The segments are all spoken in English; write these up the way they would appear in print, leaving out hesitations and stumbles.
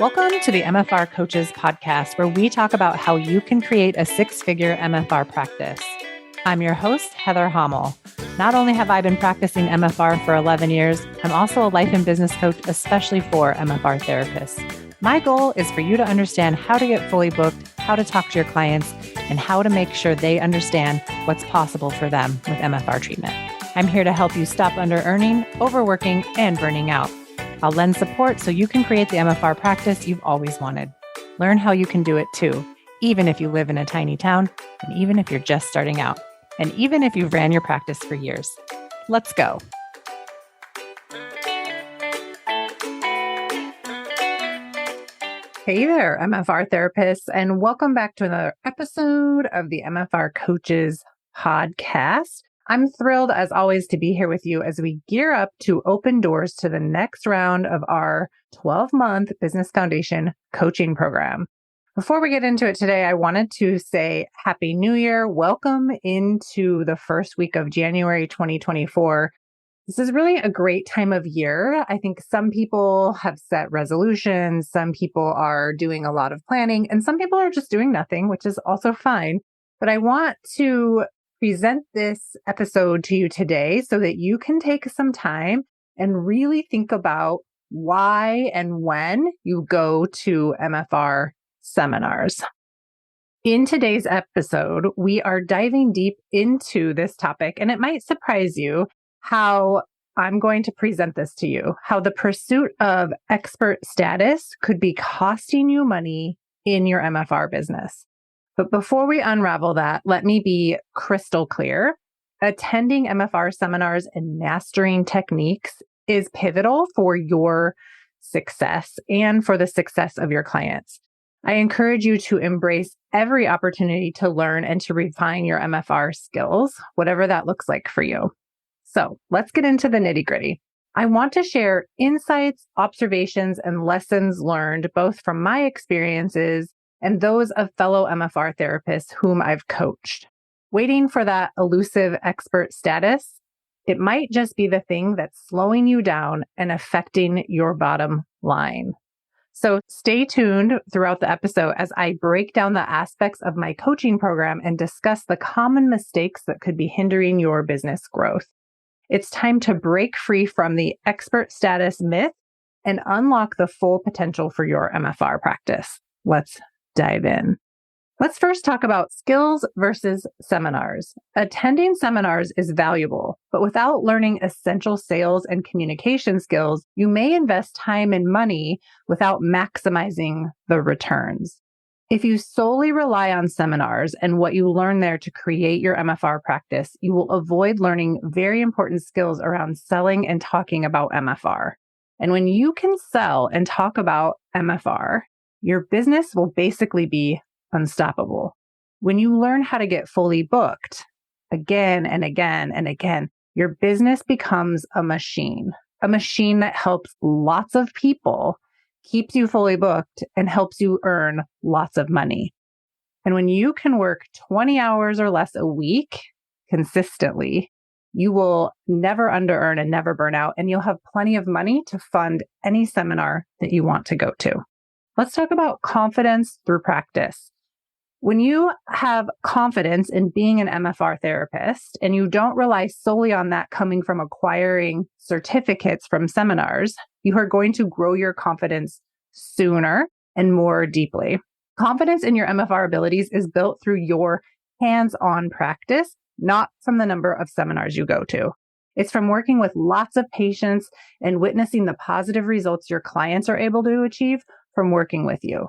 Welcome to the MFR Coaches podcast, where we talk about how you can create a six-figure MFR practice. I'm your host, Heather Hommel. Not only have I been practicing MFR for 11 years, I'm also a life and business coach, especially for MFR therapists. My goal is for you to understand how to get fully booked, how to talk to your clients, and how to make sure they understand what's possible for them with MFR treatment. I'm here to help you stop under-earning, overworking, and burning out. I'll lend support so you can create the MFR practice you've always wanted. Learn how you can do it too, even if you live in a tiny town, and even if you're just starting out, and even if you've ran your practice for years. Let's go. Hey there, MFR therapists, and welcome back to another episode of the MFR Coaches podcast. I'm thrilled, as always, to be here with you as we gear up to open doors to the next round of our 12-month Business Foundation coaching program. Before we get into it today, I wanted to say Happy New Year. Welcome into the first week of January 2024. This is really a great time of year. I think some people have set resolutions, some people are doing a lot of planning, and some people are just doing nothing, which is also fine. But I want to present this episode to you today so that you can take some time and really think about why and when you go to MFR seminars. In today's episode, we are diving deep into this topic, and it might surprise you how I'm going to present this to you, how the pursuit of expert status could be costing you money in your MFR business. But before we unravel that, let me be crystal clear. Attending MFR seminars and mastering techniques is pivotal for your success and for the success of your clients. I encourage you to embrace every opportunity to learn and to refine your MFR skills, whatever that looks like for you. So let's get into the nitty-gritty. I want to share insights, observations, and lessons learned both from my experiences and those of fellow MFR therapists whom I've coached. Waiting for that elusive expert status, it might just be the thing that's slowing you down and affecting your bottom line. So stay tuned throughout the episode as I break down the aspects of my coaching program and discuss the common mistakes that could be hindering your business growth. It's time to break free from the expert status myth and unlock the full potential for your MFR practice. Let's dive in. Let's first talk about skills versus seminars. Attending seminars is valuable, but without learning essential sales and communication skills, you may invest time and money without maximizing the returns. If you solely rely on seminars and what you learn there to create your MFR practice, you will avoid learning very important skills around selling and talking about MFR. And when you can sell and talk about MFR, your business will basically be unstoppable. When you learn how to get fully booked again and again and again, your business becomes a machine that helps lots of people, keeps you fully booked, and helps you earn lots of money. And when you can work 20 hours or less a week consistently, you will never under-earn and never burn out, and you'll have plenty of money to fund any seminar that you want to go to. Let's talk about confidence through practice. When you have confidence in being an MFR therapist and you don't rely solely on that coming from acquiring certificates from seminars, you are going to grow your confidence sooner and more deeply. Confidence in your MFR abilities is built through your hands-on practice, not from the number of seminars you go to. It's from working with lots of patients and witnessing the positive results your clients are able to achieve from working with you.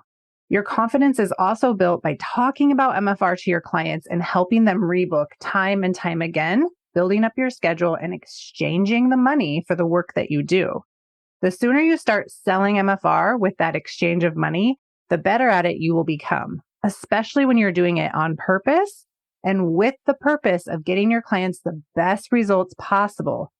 Your confidence is also built by talking about MFR to your clients and helping them rebook time and time again, building up your schedule and exchanging the money for the work that you do. The sooner you start selling MFR with that exchange of money, the better at it you will become, especially when you're doing it on purpose and with the purpose of getting your clients the best results possible,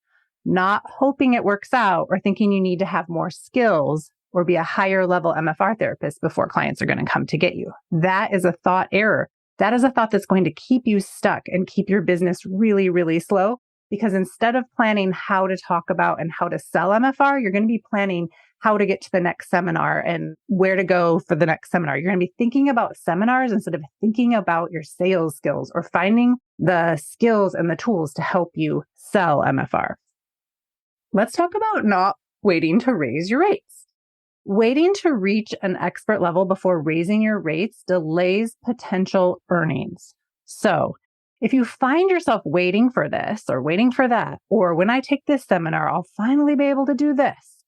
not hoping it works out or thinking you need to have more skills or be a higher level MFR therapist before clients are going to come to get you. That is a thought error. That is a thought that's going to keep you stuck and keep your business really, really slow, because instead of planning how to talk about and how to sell MFR, you're going to be planning how to get to the next seminar and where to go for the next seminar. You're going to be thinking about seminars instead of thinking about your sales skills or finding the skills and the tools to help you sell MFR. Let's talk about not waiting to raise your rates. Waiting to reach an expert level before raising your rates delays potential earnings. So if you find yourself waiting for this or waiting for that, or when I take this seminar, I'll finally be able to do this,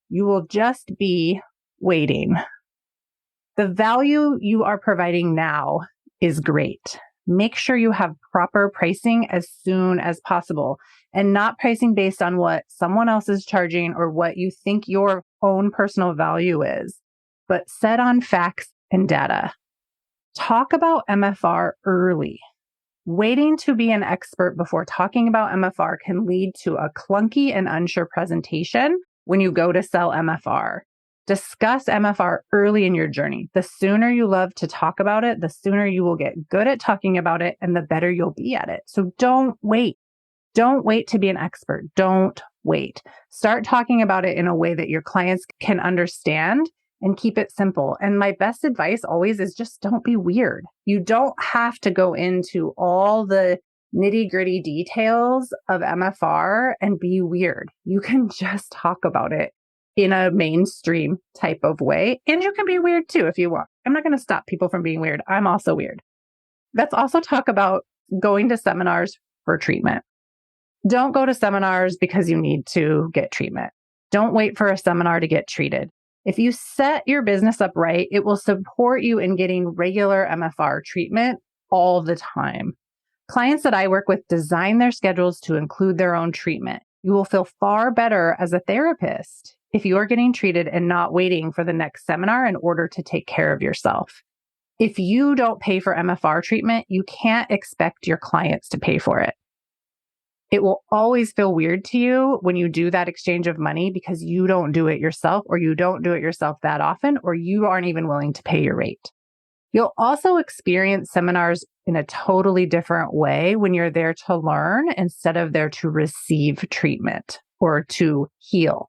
you will just be waiting. The value you are providing now is great. Make sure you have proper pricing as soon as possible and not pricing based on what someone else is charging or what you think your own personal value is, but set on facts and data. Talk about MFR early. Waiting to be an expert before talking about MFR can lead to a clunky and unsure presentation when you go to sell MFR. Discuss MFR early in your journey. The sooner you love to talk about it, the sooner you will get good at talking about it and the better you'll be at it. So don't wait. Don't wait to be an expert. Don't wait. Start talking about it in a way that your clients can understand and keep it simple. And my best advice always is just don't be weird. You don't have to go into all the nitty-gritty details of MFR and be weird. You can just talk about it in a mainstream type of way. And you can be weird too if you want. I'm not going to stop people from being weird. I'm also weird. Let's also talk about going to seminars for treatment. Don't go to seminars because you need to get treatment. Don't wait for a seminar to get treated. If you set your business up right, it will support you in getting regular MFR treatment all the time. Clients that I work with design their schedules to include their own treatment. You will feel far better as a therapist if you are getting treated and not waiting for the next seminar in order to take care of yourself. If you don't pay for MFR treatment, you can't expect your clients to pay for it. It will always feel weird to you when you do that exchange of money because you don't do it yourself or you don't do it yourself that often or you aren't even willing to pay your rate. You'll also experience seminars in a totally different way when you're there to learn instead of there to receive treatment or to heal.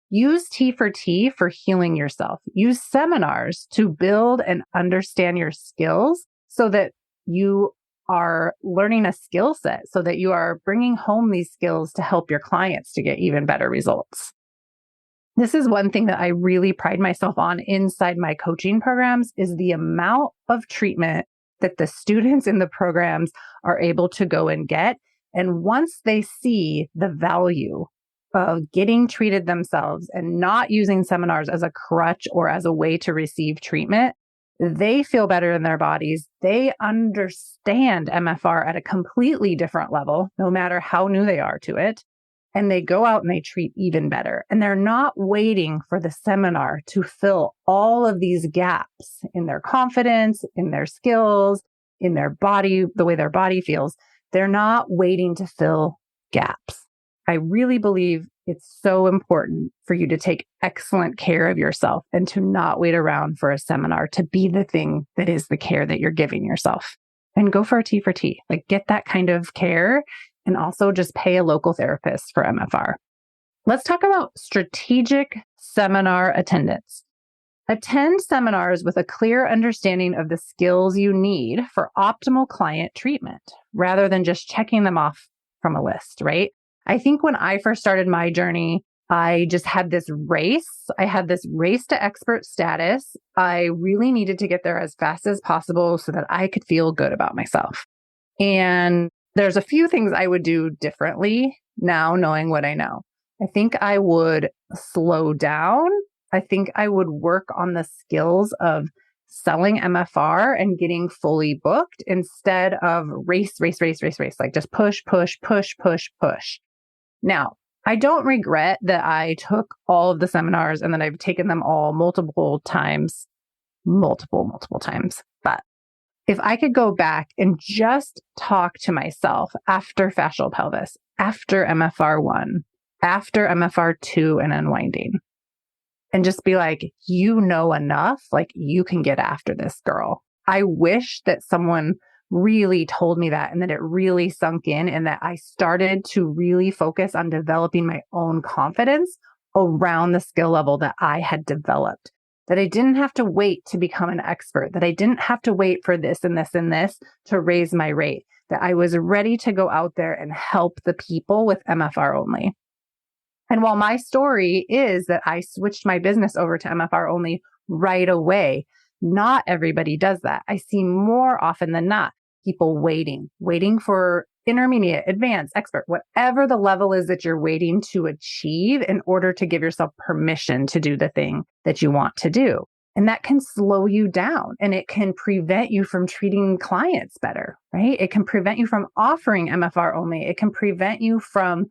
Use T for healing yourself. Use seminars to build and understand your skills so that you are learning a skill set, so that you are bringing home these skills to help your clients to get even better results. This is one thing that I really pride myself on inside my coaching programs is the amount of treatment that the students in the programs are able to go and get. And once they see the value of getting treated themselves and not using seminars as a crutch or as a way to receive treatment, they feel better in their bodies. They understand MFR at a completely different level, no matter how new they are to it. And they go out and they treat even better. And they're not waiting for the seminar to fill all of these gaps in their confidence, in their skills, in their body, the way their body feels. They're not waiting to fill gaps. I really believe it's so important for you to take excellent care of yourself and to not wait around for a seminar to be the thing that is the care that you're giving yourself. And go for a T for T. Like get that kind of care and also just pay a local therapist for MFR. Let's talk about strategic seminar attendance. Attend seminars with a clear understanding of the skills you need for optimal client treatment rather than just checking them off from a list, right? I think when I first started my journey, I just had this race. I had this race to expert status. I really needed to get there as fast as possible so that I could feel good about myself. And there's a few things I would do differently now, knowing what I know. I think I would slow down. I think I would work on the skills of selling MFR and getting fully booked instead of race, like just push. Now, I don't regret that I took all of the seminars and that I've taken them all multiple times. But if I could go back and just talk to myself after fascial pelvis, after MFR1, after MFR2 and unwinding, and just be like, you know enough, like you can get after this, girl. I wish that someone really told me that and that it really sunk in and that I started to really focus on developing my own confidence around the skill level that I had developed, that I didn't have to wait to become an expert, that I didn't have to wait for this and this and this to raise my rate, that I was ready to go out there and help the people with MFR only. And while my story is that I switched my business over to MFR only right away, not everybody does that. I see more often than not people waiting for intermediate, advanced, expert, whatever the level is that you're waiting to achieve in order to give yourself permission to do the thing that you want to do. And that can slow you down and it can prevent you from treating clients better, right? It can prevent you from offering MFR only. It can prevent you from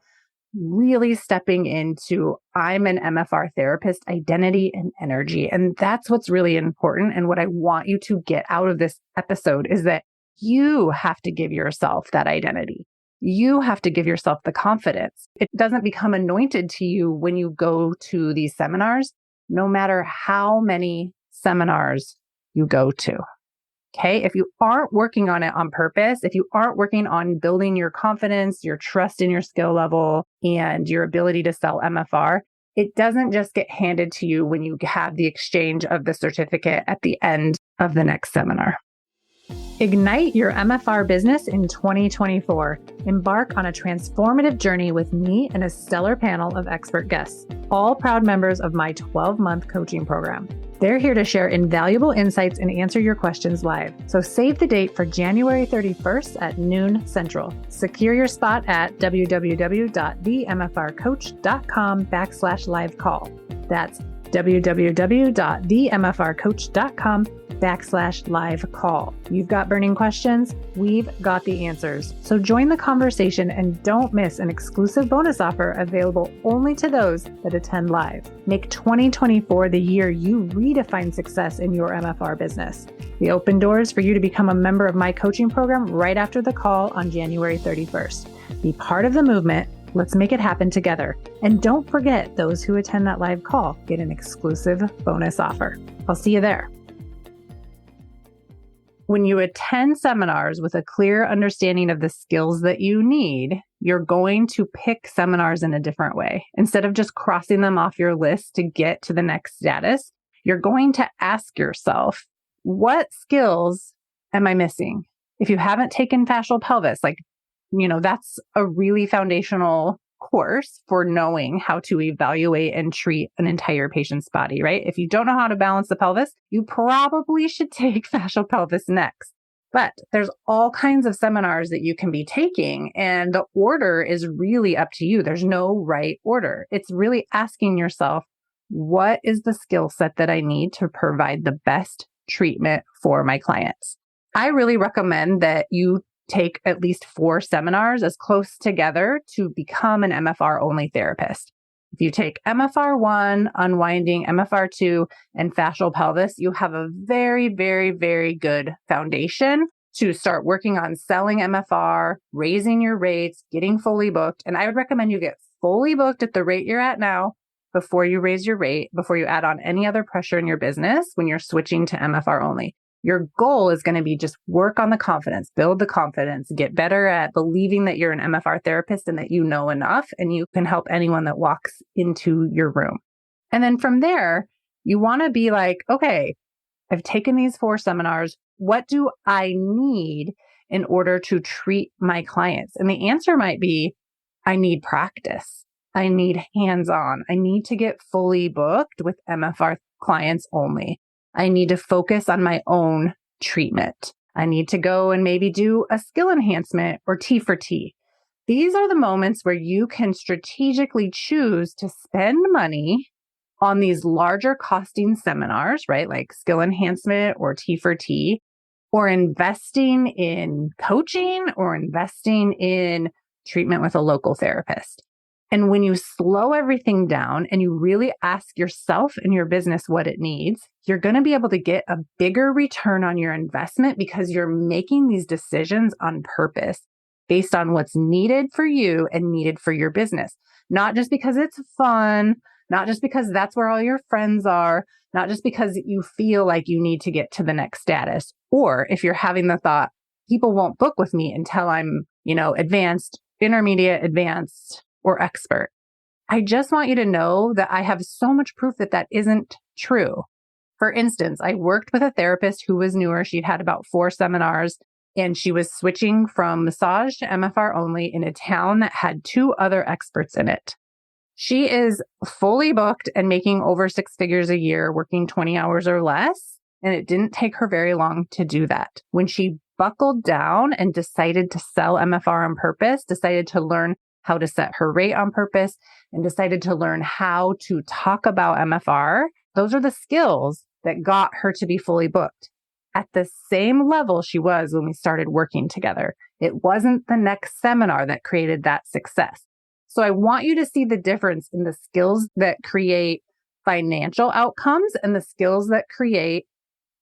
really stepping into I'm an MFR therapist identity and energy. And that's what's really important. And what I want you to get out of this episode is that you have to give yourself that identity. You have to give yourself the confidence. It doesn't become anointed to you when you go to these seminars, no matter how many seminars you go to. Okay. If you aren't working on it on purpose, if you aren't working on building your confidence, your trust in your skill level, and your ability to sell MFR, it doesn't just get handed to you when you have the exchange of the certificate at the end of the next seminar. Ignite your MFR business in 2024. Embark on a transformative journey with me and a stellar panel of expert guests, all proud members of my 12-month coaching program. They're here to share invaluable insights and answer your questions live. So save the date for January 31st at noon Central. Secure your spot at www.themfrcoach.com/live call. That's www.themfrcoach.com/live call. You've got burning questions? We've got the answers. So join the conversation and don't miss an exclusive bonus offer available only to those that attend live. Make 2024 the year you redefine success in your MFR business. We open doors for you to become a member of my coaching program right after the call on January 31st. Be part of the movement. Let's make it happen together. And don't forget, those who attend that live call get an exclusive bonus offer. I'll see you there. When you attend seminars with a clear understanding of the skills that you need, you're going to pick seminars in a different way. Instead of just crossing them off your list to get to the next status, you're going to ask yourself, what skills am I missing? If you haven't taken fascial pelvis, that's a really foundational course for knowing how to evaluate and treat an entire patient's body, right? If you don't know how to balance the pelvis, you probably should take fascial pelvis next. But there's all kinds of seminars that you can be taking, and the order is really up to you. There's no right order. It's really asking yourself, what is the skill set that I need to provide the best treatment for my clients? I really recommend that you take at least 4 seminars as close together to become an MFR only therapist. If you take MFR 1, unwinding, MFR 2, and fascial pelvis, you have a very, very, very good foundation to start working on selling MFR, raising your rates, getting fully booked. And I would recommend you get fully booked at the rate you're at now before you raise your rate, before you add on any other pressure in your business when you're switching to MFR only. Your goal is going to be just work on the confidence, build the confidence, get better at believing that you're an MFR therapist and that you know enough and you can help anyone that walks into your room. And then from there, you want to be like, okay, I've taken these 4 seminars. What do I need in order to treat my clients? And the answer might be, I need practice. I need hands-on. I need to get fully booked with MFR clients only. I need to focus on my own treatment. I need to go and maybe do a skill enhancement or T for T. These are the moments where you can strategically choose to spend money on these larger costing seminars, right? Like skill enhancement or T for T, or investing in coaching or investing in treatment with a local therapist. And when you slow everything down and you really ask yourself and your business what it needs, you're going to be able to get a bigger return on your investment because you're making these decisions on purpose based on what's needed for you and needed for your business. Not just because it's fun, not just because that's where all your friends are, not just because you feel like you need to get to the next status. Or if you're having the thought, people won't book with me until I'm, advanced, intermediate, advanced, or expert. I just want you to know that I have so much proof that that isn't true. For instance, I worked with a therapist who was newer. She'd had about 4 seminars and she was switching from massage to MFR only in a town that had 2 other experts in it. She is fully booked and making over 6 figures a year, working 20 hours or less. And it didn't take her very long to do that. When she buckled down and decided to sell MFR on purpose, decided to learn how to set her rate on purpose, and decided to learn how to talk about MFR, those are the skills that got her to be fully booked at the same level she was when we started working together. It wasn't the next seminar that created that success. So I want you to see the difference in the skills that create financial outcomes and the skills that create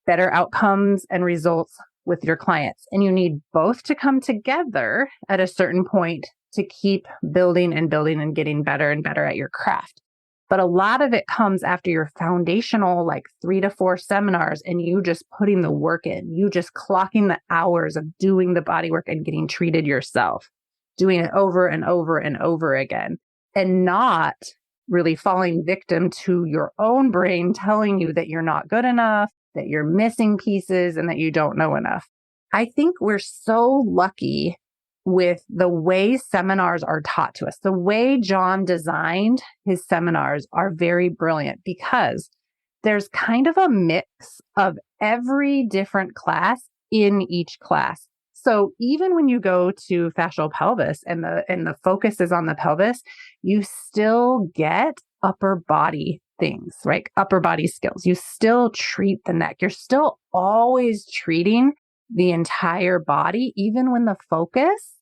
better outcomes and results with your clients. And you need both to come together at a certain point to keep building and building and getting better and better at your craft. But a lot of it comes after your foundational, like 3 to 4 seminars and you just putting the work in, you just clocking the hours of doing the body work and getting treated yourself, doing it over and over and over again, and not really falling victim to your own brain telling you that you're not good enough, that you're missing pieces, and that you don't know enough. I think we're so lucky with the way seminars are taught to us. The way John designed his seminars are very brilliant because there's kind of a mix of every different class in each class. So even when you go to fascial pelvis and the focus is on the pelvis, you still get upper body things, right? Upper body skills. You still treat the neck. You're still always treating the entire body, even when the focus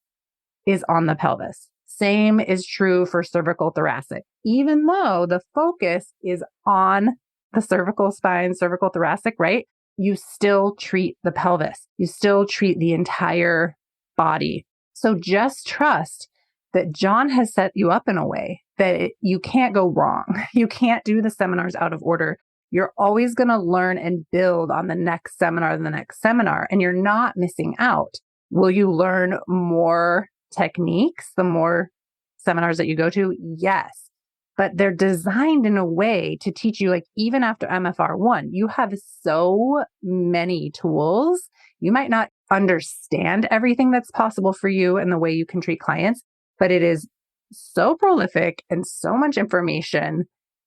is on the pelvis. Same is true for cervical thoracic. Even though the focus is on the cervical spine, cervical thoracic, right? You still treat the pelvis. You still treat the entire body. So just trust that John has set you up in a way that you can't go wrong. You can't do the seminars out of order. You're always going to learn and build on the next seminar and the next seminar, and you're not missing out. Will you learn more techniques the more seminars that you go to? Yes. But they're designed in a way to teach you, like, even after MFR 1, you have so many tools. You might not understand everything that's possible for you and the way you can treat clients, but it is so prolific and so much information.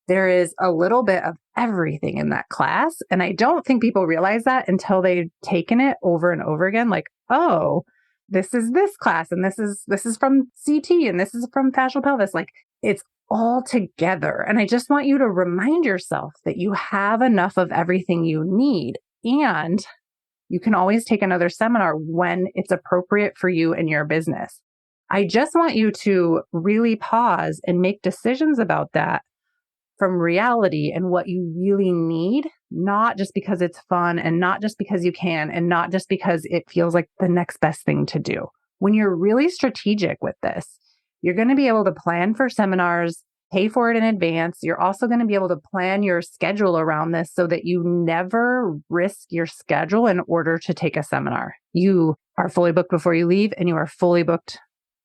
There is a little bit of everything in that class. And I don't think people realize that until they've taken it over and over again. Like, oh, this is this class, and this is from CT, and this is from fascial pelvis. Like, it's all together. And I just want you to remind yourself that you have enough of everything you need. And you can always take another seminar when it's appropriate for you and your business. I just want you to really pause and make decisions about that from reality and what you really need, not just because it's fun and not just because you can and not just because it feels like the next best thing to do. When you're really strategic with this, you're going to be able to plan for seminars, pay for it in advance. You're also going to be able to plan your schedule around this so that you never risk your schedule in order to take a seminar. You are fully booked before you leave and you are fully booked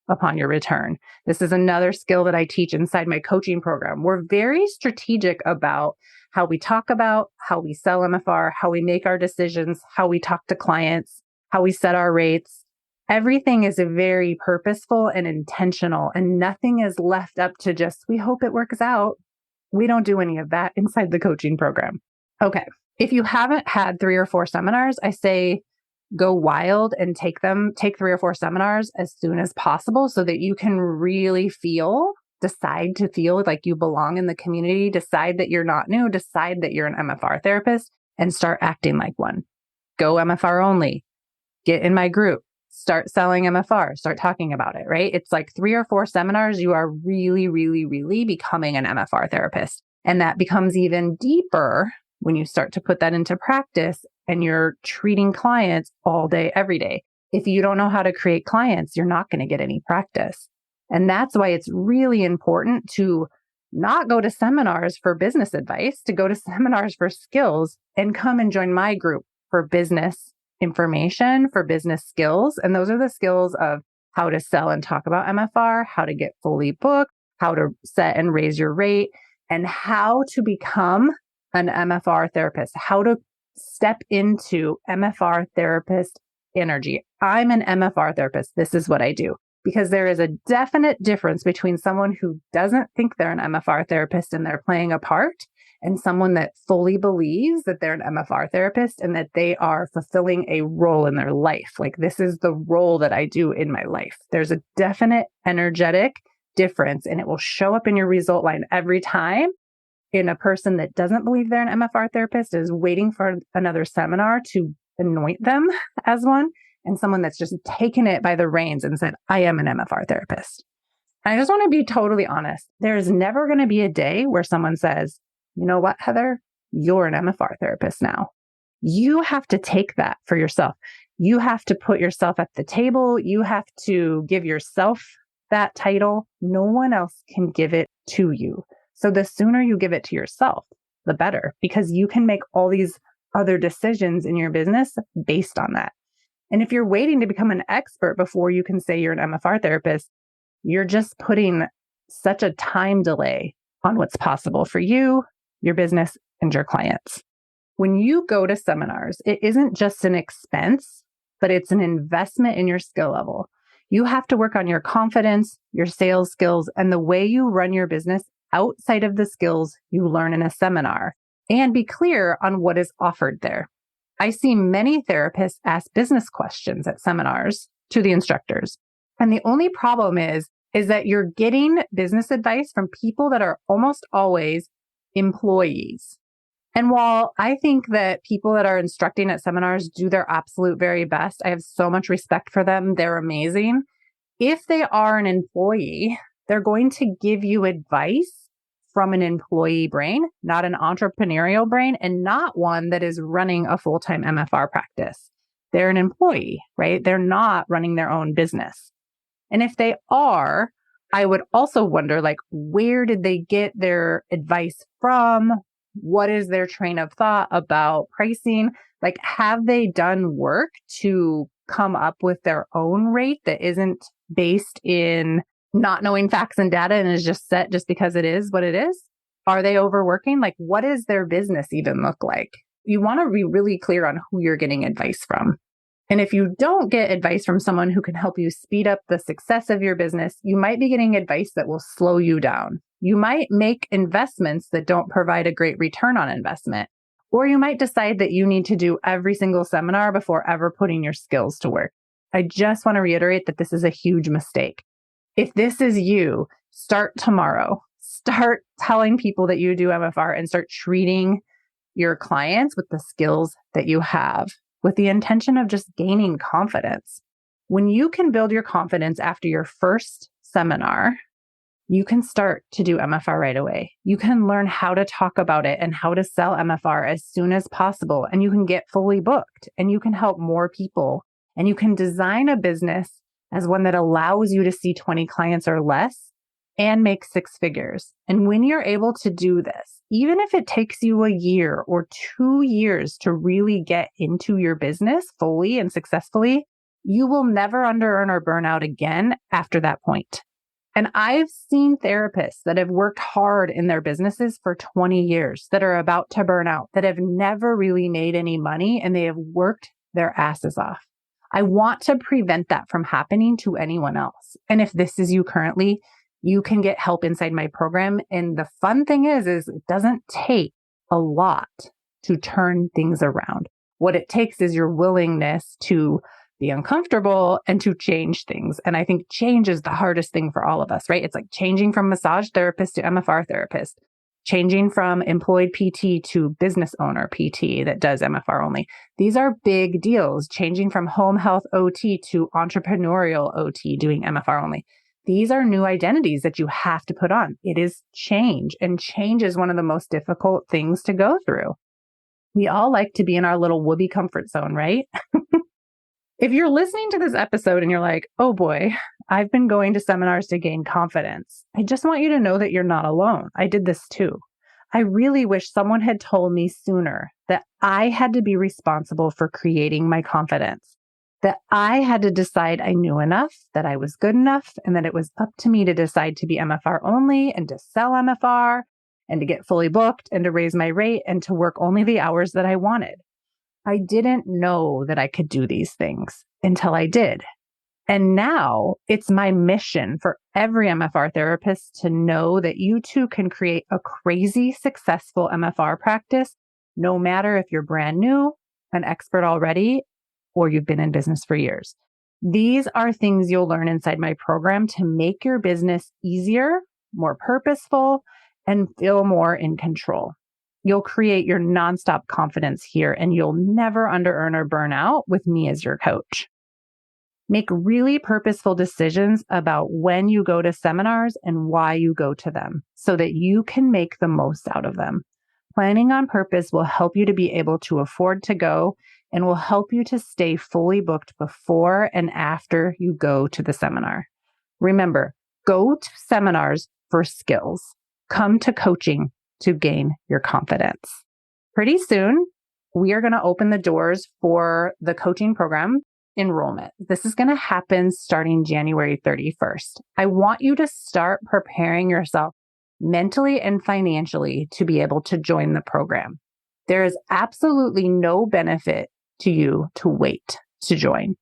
upon your return. This is another skill that I teach inside my coaching program. We're very strategic about how we talk about, how we sell MFR, how we make our decisions, how we talk to clients, how we set our rates. Everything is very purposeful and intentional, and nothing is left up to just, we hope it works out. We don't do any of that inside the coaching program. Okay. If you haven't had 3 or 4 seminars, I say go wild and take 3 or 4 seminars as soon as possible so that you can really decide to feel like you belong in the community, decide that you're not new, decide that you're an MFR therapist, and start acting like one. Go MFR only. Get in my group. Start selling MFR, start talking about it, right? It's like 3 or 4 seminars. You are really, really, really becoming an MFR therapist. And that becomes even deeper when you start to put that into practice and you're treating clients all day, every day. If you don't know how to create clients, you're not going to get any practice. And that's why it's really important to not go to seminars for business advice, to go to seminars for skills and come and join my group for business information, for business skills. And those are the skills of how to sell and talk about MFR, how to get fully booked, how to set and raise your rate, and how to become an MFR therapist, how to step into MFR therapist energy. I'm an MFR therapist. This is what I do. Because there is a definite difference between someone who doesn't think they're an MFR therapist and they're playing a part, and someone that fully believes that they're an MFR therapist and that they are fulfilling a role in their life. Like, this is the role that I do in my life. There's a definite energetic difference, and it will show up in your result line every time. In a person that doesn't believe they're an MFR therapist, is waiting for another seminar to anoint them as one, and someone that's just taken it by the reins and said, I am an MFR therapist. I just want to be totally honest. There's never going to be a day where someone says, you know what, Heather, you're an MFR therapist now. You have to take that for yourself. You have to put yourself at the table. You have to give yourself that title. No one else can give it to you. So the sooner you give it to yourself, the better, because you can make all these other decisions in your business based on that. And if you're waiting to become an expert before you can say you're an MFR therapist, you're just putting such a time delay on what's possible for you, your business, and your clients. When you go to seminars, it isn't just an expense, but it's an investment in your skill level. You have to work on your confidence, your sales skills, and the way you run your business outside of the skills you learn in a seminar, and be clear on what is offered there. I see many therapists ask business questions at seminars to the instructors. And the only problem is that you're getting business advice from people that are almost always employees. And while I think that people that are instructing at seminars do their absolute very best, I have so much respect for them. They're amazing. If they are an employee, they're going to give you advice from an employee brain, not an entrepreneurial brain, and not one that is running a full-time MFR practice. They're an employee, right? They're not running their own business. And if they are, I would also wonder, like, where did they get their advice from? What is their train of thought about pricing? Like, have they done work to come up with their own rate that isn't based in not knowing facts and data and is just set just because it is what it is? Are they overworking? Like, what does their business even look like? You want to be really clear on who you're getting advice from. And if you don't get advice from someone who can help you speed up the success of your business, you might be getting advice that will slow you down. You might make investments that don't provide a great return on investment. Or you might decide that you need to do every single seminar before ever putting your skills to work. I just want to reiterate that this is a huge mistake. If this is you, start tomorrow. Start telling people that you do MFR and start treating your clients with the skills that you have, with the intention of just gaining confidence. When you can build your confidence after your first seminar, you can start to do MFR right away. You can learn how to talk about it and how to sell MFR as soon as possible. And you can get fully booked and you can help more people. And you can design a business as one that allows you to see 20 clients or less and make 6 figures. And when you're able to do this, even if it takes you a year or 2 years to really get into your business fully and successfully, you will never under-earn or burn out again after that point. And I've seen therapists that have worked hard in their businesses for 20 years that are about to burn out, that have never really made any money, and they have worked their asses off. I want to prevent that from happening to anyone else. And if this is you currently, you can get help inside my program. And the fun thing is it doesn't take a lot to turn things around. What it takes is your willingness to be uncomfortable and to change things. And I think change is the hardest thing for all of us, right? It's like changing from massage therapist to MFR therapist, changing from employed PT to business owner PT that does MFR only. These are big deals. Changing from home health OT to entrepreneurial OT doing MFR only. These are new identities that you have to put on. It is change, and change is one of the most difficult things to go through. We all like to be in our little whoopee comfort zone, right? If you're listening to this episode and you're like, oh boy, I've been going to seminars to gain confidence, I just want you to know that you're not alone. I did this too. I really wish someone had told me sooner that I had to be responsible for creating my confidence, that I had to decide I knew enough, that I was good enough, and that it was up to me to decide to be MFR only and to sell MFR and to get fully booked and to raise my rate and to work only the hours that I wanted. I didn't know that I could do these things until I did. And now it's my mission for every MFR therapist to know that you too can create a crazy successful MFR practice, no matter if you're brand new, an expert already, or you've been in business for years. These are things you'll learn inside my program to make your business easier, more purposeful, and feel more in control. You'll create your nonstop confidence here, and you'll never under-earn or burn out with me as your coach. Make really purposeful decisions about when you go to seminars and why you go to them so that you can make the most out of them. Planning on purpose will help you to be able to afford to go and will help you to stay fully booked before and after you go to the seminar. Remember, go to seminars for skills. Come to coaching to gain your confidence. Pretty soon, we are going to open the doors for the coaching program enrollment. This is going to happen starting January 31st. I want you to start preparing yourself mentally and financially to be able to join the program. There is absolutely no benefit to you to wait to join.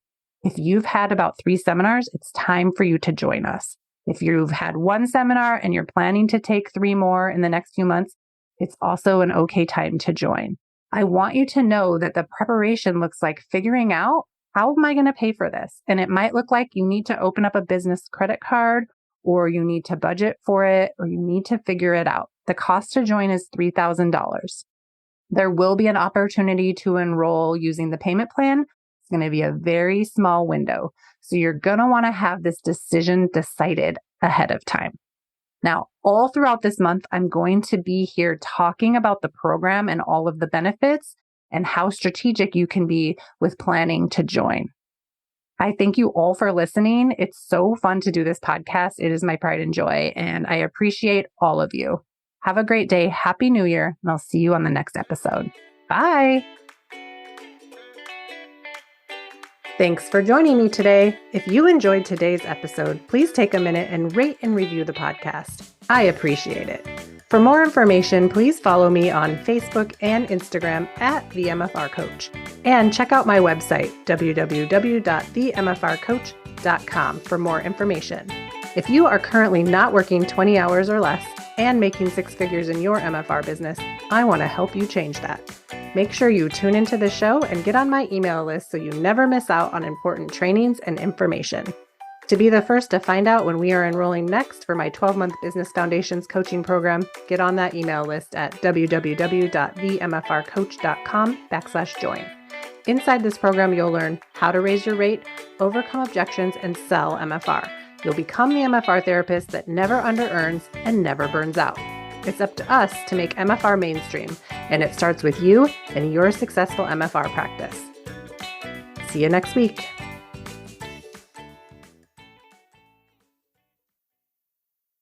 If you've had about 3 seminars, it's time for you to join us. If you've had 1 seminar and you're planning to take 3 more in the next few months, it's also an okay time to join. I want you to know that the preparation looks like figuring out, how am I going to pay for this? And it might look like you need to open up a business credit card, or you need to budget for it, or you need to figure it out. The cost to join is $3,000. There will be an opportunity to enroll using the payment plan. It's going to be a very small window. So you're going to want to have this decision decided ahead of time. Now, all throughout this month, I'm going to be here talking about the program and all of the benefits and how strategic you can be with planning to join. I thank you all for listening. It's so fun to do this podcast. It is my pride and joy, and I appreciate all of you. Have a great day. Happy New Year, and I'll see you on the next episode. Bye. Thanks for joining me today. If you enjoyed today's episode, please take a minute and rate and review the podcast. I appreciate it. For more information, please follow me on Facebook and Instagram at The MFR Coach. And check out my website, www.themfrcoach.com, for more information. If you are currently not working 20 hours or less and making 6 figures in your MFR business, I want to help you change that. Make sure you tune into the show and get on my email list so you never miss out on important trainings and information. To be the first to find out when we are enrolling next for my 12-month Business Foundations coaching program, get on that email list at www.themfrcoach.com/join. Inside this program, you'll learn how to raise your rate, overcome objections, and sell MFR. You'll become the MFR therapist that never under-earns and never burns out. It's up to us to make MFR mainstream, and it starts with you and your successful MFR practice. See you next week.